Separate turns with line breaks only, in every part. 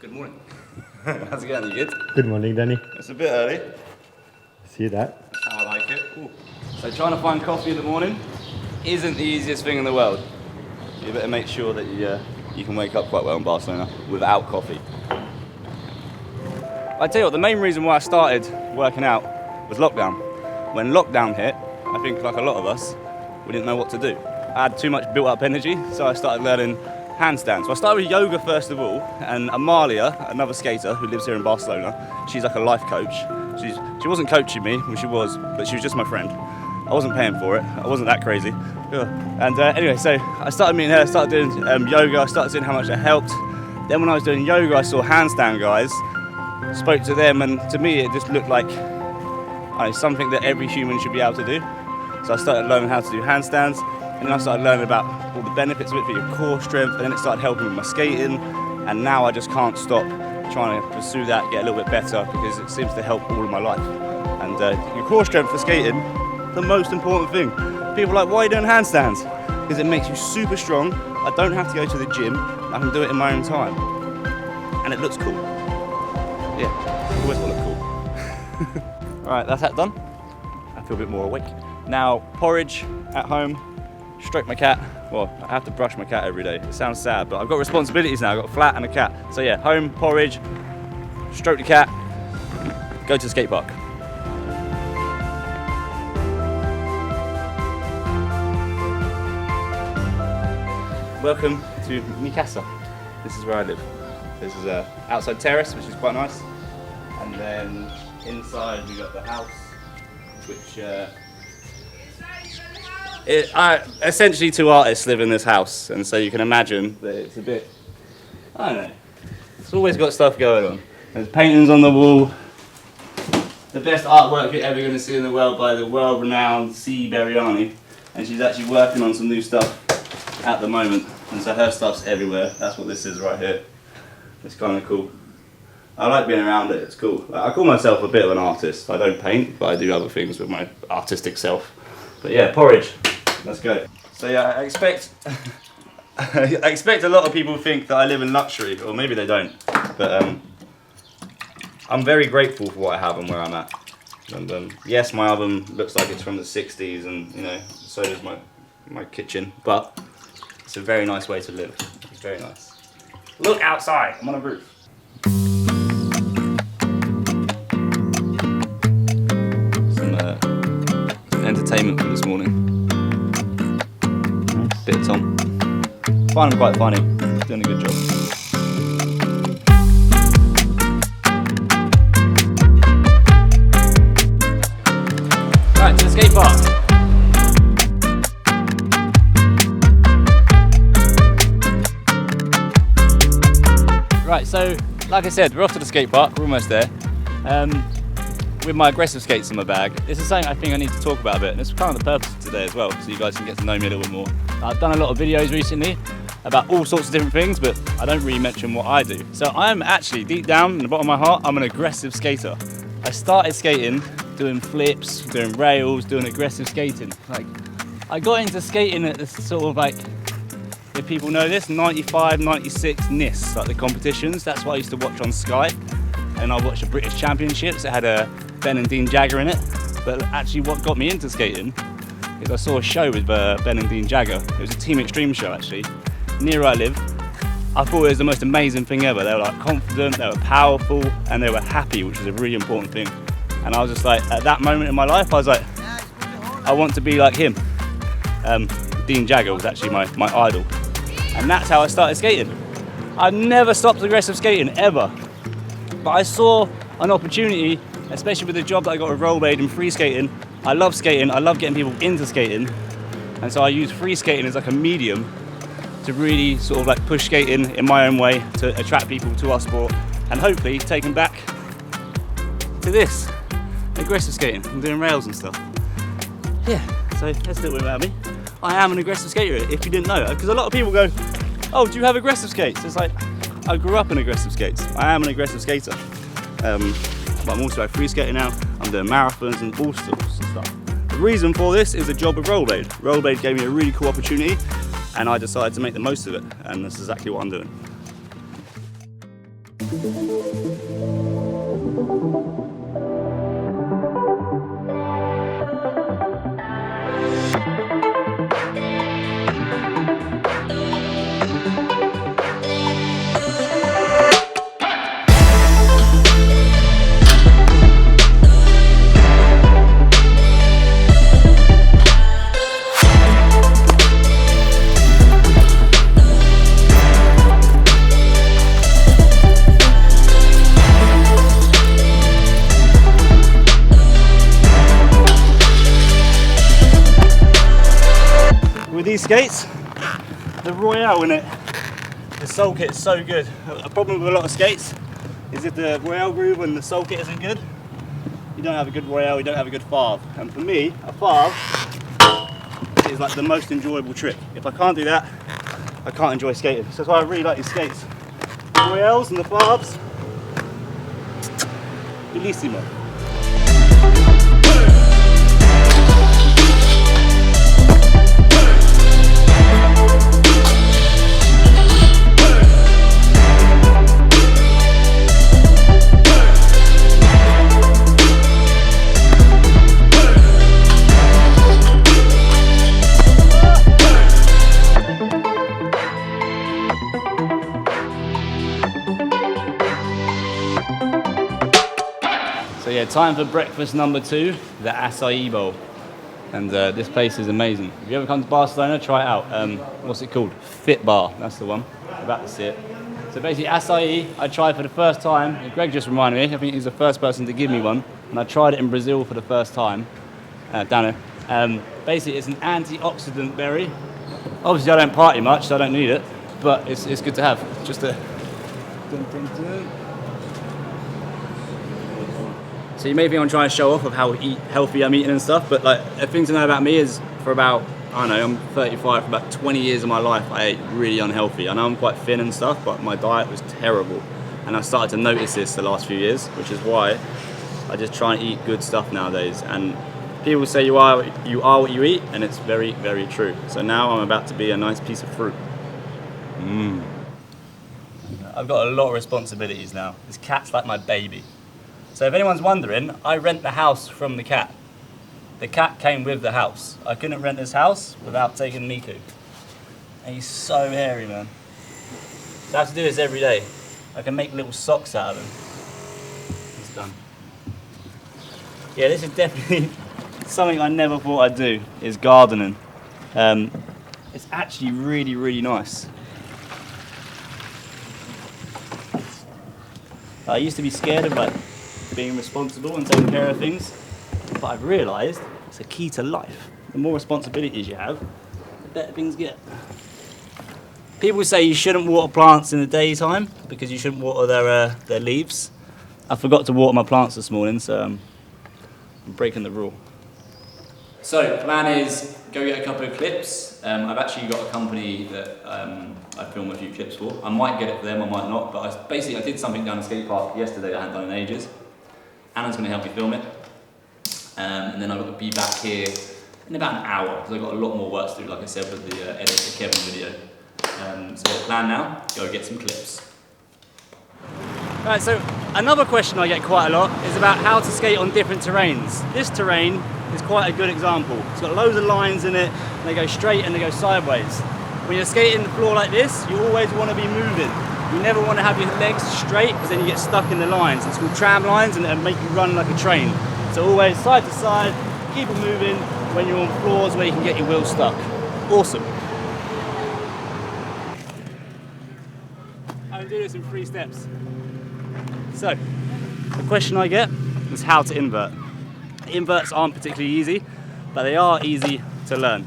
Good morning. How's it going? You good?
Good morning, Danny.
It's a bit early.
See that?
That's how I like it. Ooh. So trying to find coffee in the morning isn't the easiest thing in the world. You better make sure that you can wake up quite well in Barcelona without coffee. I tell you what, the main reason why I started working out was lockdown. When lockdown hit, I think like a lot of us, we didn't know what to do. I had too much built up energy, so I started learning handstands. So I started with yoga first of all, and Amalia, another skater who lives here in Barcelona, she's like a life coach. She wasn't coaching me, well she was, but she was just my friend. I wasn't paying for it, I wasn't that crazy. And anyway, so I started meeting her, started doing yoga, I started seeing how much it helped. Then when I was doing yoga, I saw handstand guys, spoke to them, and to me it just looked like something that every human should be able to do. So I started learning how to do handstands, and then I started learning about all the benefits of it for your core strength, and then it started helping with my skating, and now I just can't stop trying to pursue that, get a little bit better, because it seems to help all of my life. And your core strength for skating, the most important thing. People are like, why are you doing handstands? Because it makes you super strong. I don't have to go to the gym, I can do it in my own time. And it looks cool. Yeah, it always will look cool. Alright, that's that done. I feel a bit more awake. Now, porridge at home, stroke my cat. Well, I have to brush my cat every day. It sounds sad, but I've got responsibilities now. I've got a flat and a cat. So yeah, home, porridge, stroke the cat, go to the skate park. Welcome to mi casa. This is where I live. This is an outside terrace, which is quite nice. And then inside we got the house, which essentially two artists live in this house, and so you can imagine that it's a bit, I don't know, it's always got stuff going on. There's paintings on the wall, the best artwork you're ever going to see in the world by the world-renowned C. Beriani, and she's actually working on some new stuff at the moment, and so her stuff's everywhere. That's what this is right here. It's kind of cool. I like being around it, it's cool. I call myself a bit of an artist. I don't paint, but I do other things with my artistic self. But yeah, porridge. Let's go. So yeah, I expect a lot of people think that I live in luxury, or maybe they don't. But I'm very grateful for what I have and where I'm at. And yes, my oven looks like it's from the 60s, and you know, so does my kitchen. But it's a very nice way to live. It's very nice. Look outside. I'm on a roof. Entertainment for this morning. Bit of Tom. Find him quite funny. Doing a good job. Right, to the skate park. Right, so like I said, we're off to the skate park. We're almost there. With my aggressive skates in my bag. This is something I think I need to talk about a bit, and it's kind of the purpose of today as well, so you guys can get to know me a little bit more. I've done a lot of videos recently about all sorts of different things, but I don't really mention what I do. So I'm actually, deep down in the bottom of my heart, I'm an aggressive skater. I started skating, doing flips, doing rails, doing aggressive skating. Like, I got into skating at this sort of like, if people know this, 95, 96 NIS, like the competitions. That's what I used to watch on Sky. And I watched the British Championships. It had a Ben and Dean Jagger in it. But actually what got me into skating is I saw a show with Ben and Dean Jagger. It was a Team Extreme show actually, near where I live. I thought it was the most amazing thing ever. They were like confident, they were powerful, and they were happy, which was a really important thing. And I was just like, at that moment in my life, I was like, I want to be like him. Dean Jagger was actually my idol. And that's how I started skating. I've never stopped aggressive skating, ever. But I saw an opportunity, especially with the job that I got with Rollerblade and free skating. I love skating, I love getting people into skating. And so I use free skating as like a medium to really sort of like push skating in my own way to attract people to our sport, and hopefully take them back to this, aggressive skating and doing rails and stuff. Yeah, so that's a little bit about me. I am an aggressive skater, if you didn't know, because a lot of people go, oh, do you have aggressive skates? It's like, I grew up in aggressive skates. I am an aggressive skater. But I'm also a free skater now. I'm doing marathons and all sorts of stuff. The reason for this is a job with Rollerblade. Rollerblade gave me a really cool opportunity, and I decided to make the most of it, and that's exactly what I'm doing. These skates, the Royale in it, the sole kit is so good. A problem with a lot of skates is if the Royale groove and the sole kit isn't good, you don't have a good Royale, you don't have a good farve. And for me, a farve is like the most enjoyable trick. If I can't do that, I can't enjoy skating. So that's why I really like these skates. The Royales and the farves, bellissimo. So yeah, time for breakfast number 2, the acai bowl. And this place is amazing. If you ever come to Barcelona, try it out. What's it called? Fit Bar, that's the one. You're about to see it. So basically acai, I tried for the first time. Greg just reminded me, I think he's the first person to give me one. And I tried it in Brazil for the first time, down here. Basically it's an antioxidant berry. Obviously I don't party much, so I don't need it. But it's good to have. Just a... Dun, dun, dun. So you may think I'm trying to show off of how healthy I'm eating and stuff, but like the thing to know about me is for about, I don't know, I'm 35, for about 20 years of my life I ate really unhealthy. I know I'm quite thin and stuff, but my diet was terrible. And I started to notice this the last few years, which is why I just try and eat good stuff nowadays. And people say you are what you eat, and it's very, very true. So now I'm about to be a nice piece of fruit. I've got a lot of responsibilities now. This cat's like my baby. So if anyone's wondering, I rent the house from the cat. The cat came with the house. I couldn't rent this house without taking Miku. And he's so hairy, man. So I have to do this every day. I can make little socks out of him. It's done. Yeah, this is definitely something I never thought I'd do, is gardening. It's actually really, really nice. I used to be scared of like being responsible and taking care of things, but I've realised it's a key to life. The more responsibilities you have, the better things get. People say you shouldn't water plants in the daytime because you shouldn't water their leaves. I forgot to water my plants this morning, so I'm breaking the rule. So, plan is go get a couple of clips. I've actually got a company that I film a few clips for. I might get it for them, I might not, but I did something down the skate park yesterday that I hadn't done in ages. Anna's going to help me film it, and then I've got to be back here in about an hour because I've got a lot more work to do, like I said, with the edit the Kevin video. So the plan now, go get some clips. Right, so another question I get quite a lot is about how to skate on different terrains. This terrain is quite a good example. It's got loads of lines in it, and they go straight and they go sideways. When you're skating the floor like this, you always want to be moving. You never want to have your legs straight because then you get stuck in the lines. It's called tram lines and it'll make you run like a train. So always side to side, keep it moving when you're on floors where you can get your wheels stuck. Awesome. I'm going to do this in 3 steps. So, the question I get is how to invert. Inverts aren't particularly easy, but they are easy to learn.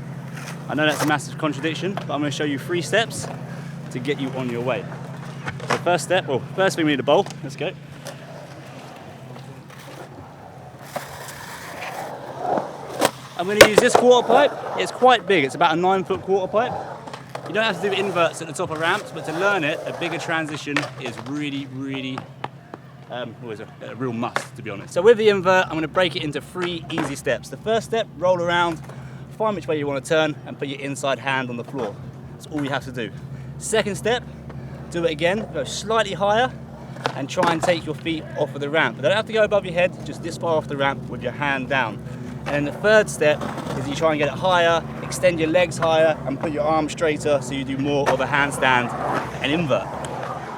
I know that's a massive contradiction, but I'm going to show you 3 steps to get you on your way. So first step, well, first thing we need a bowl. Let's go. I'm going to use this quarter pipe. It's quite big. It's about a 9-foot quarter pipe. You don't have to do inverts at the top of ramps, but to learn it, a bigger transition is really, really always a real must, to be honest. So with the invert, I'm going to break it into 3 easy steps. The first step, roll around, find which way you want to turn, and put your inside hand on the floor. That's all you have to do. Second step, do it again, go slightly higher, and try and take your feet off of the ramp. They don't have to go above your head, just this far off the ramp with your hand down. And then the third step is you try and get it higher, extend your legs higher, and put your arms straighter so you do more of a handstand and invert.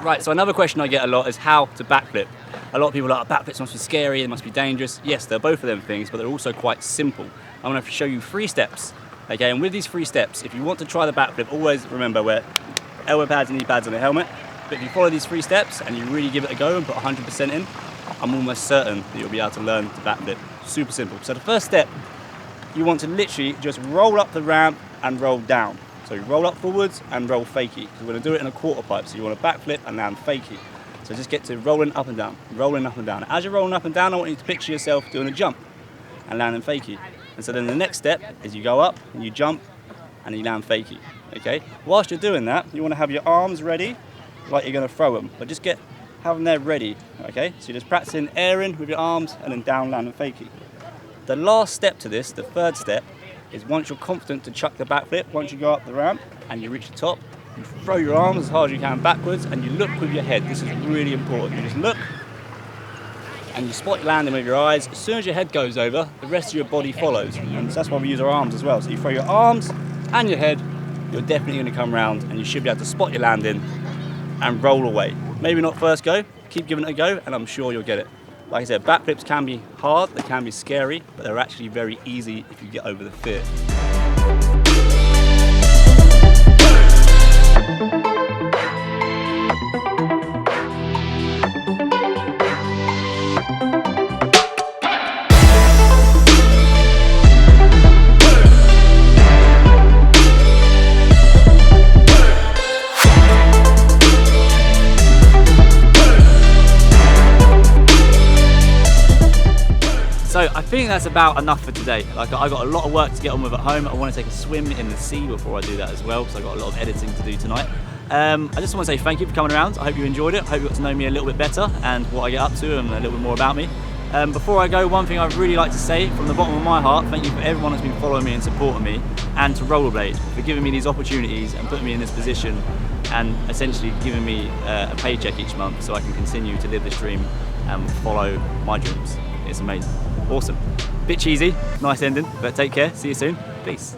Right, so another question I get a lot is how to backflip. A lot of people are like, backflips must be scary, they must be dangerous. Yes, they're both of them things, but they're also quite simple. I'm going to show you 3 steps. Okay, and with these 3 steps, if you want to try the backflip, always remember wear elbow pads and knee pads on the helmet. But if you follow these 3 steps and you really give it a go and put 100% in, I'm almost certain that you'll be able to learn to backflip. Super simple. So the first step, you want to literally just roll up the ramp and roll down. So you roll up forwards and roll fakie. We're going to do it in a quarter pipe, so you want to backflip and land fakie. So just get to rolling up and down, rolling up and down. As you're rolling up and down, I want you to picture yourself doing a jump and landing fakie. And so then the next step is you go up and you jump and you land fakie. Okay? Whilst you're doing that, you want to have your arms ready like you're going to throw them, but just have them there ready. Okay? So you're just practicing airing with your arms and then down landing fakie. The last step to this, the third step, is once you're confident to chuck the backflip, once you go up the ramp and you reach the top, you throw your arms as hard as you can backwards and you look with your head. This is really important. You just look and you spot your landing with your eyes. As soon as your head goes over, the rest of your body follows. And that's why we use our arms as well. So you throw your arms and your head, you're definitely going to come round and you should be able to spot your landing and roll away. Maybe not first go, keep giving it a go and I'm sure you'll get it. Like I said, backflips can be hard, they can be scary, but they're actually very easy if you get over the fear. So I think that's about enough for today. Like I got a lot of work to get on with at home. I want to take a swim in the sea before I do that as well, because I've got a lot of editing to do tonight. I just want to say thank you for coming around. I hope you enjoyed it. I hope you got to know me a little bit better and what I get up to and a little bit more about me. Before I go, one thing I'd really like to say from the bottom of my heart, thank you for everyone who's been following me and supporting me, and to Rollerblade for giving me these opportunities and putting me in this position and essentially giving me a paycheck each month so I can continue to live this dream and follow my dreams. It's amazing. Awesome. Bit cheesy, nice ending, but take care. See you soon. Peace.